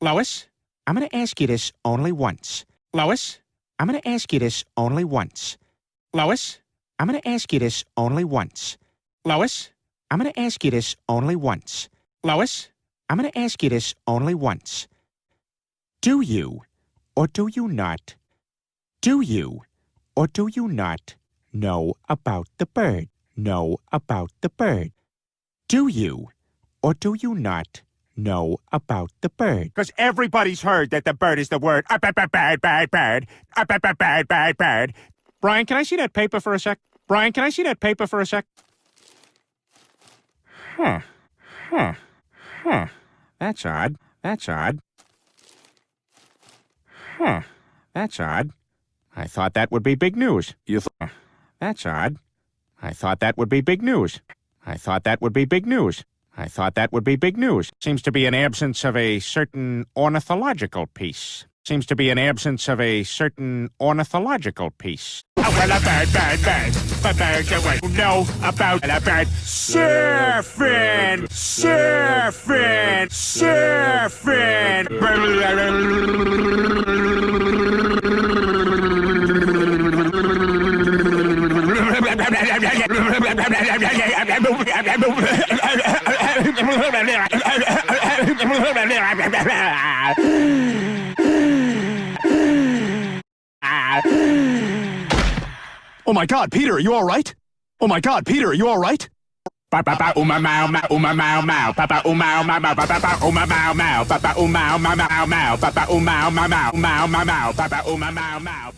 Lois, I'm going to ask you this only once. Lois, I'm going to ask you this only once. Lois, I'm going to ask you this only once. Lois, I'm going to ask you this only once. Lois, I'm going to ask you this only once. Do you, or do you not, do you, or do you not know about the bird? Know about the bird? Do you, or do you not know about the bird? Because everybody's heard that the bird is the word. Bird. Bird. Brian, can I see that paper for a sec? Brian, can I see that paper for a sec? Huh. That's odd. That's odd. Huh. That's odd. I thought that would be big news. That's odd. I thought that would be big news. I thought that would be big news. I thought that would be big news. Seems to be an absence of a certain ornithological piece. Seems to be an absence of a certain ornithological piece. Oh, well, a bird. A bird, you know about a bird. Surfing. Oh my God, Peter, are you all right? Oh my God, Peter, are you all right? Papa uma mau mau papa uma mau papa uma mau mau papa uma mau mau papa uma mau mau papa uma mau mau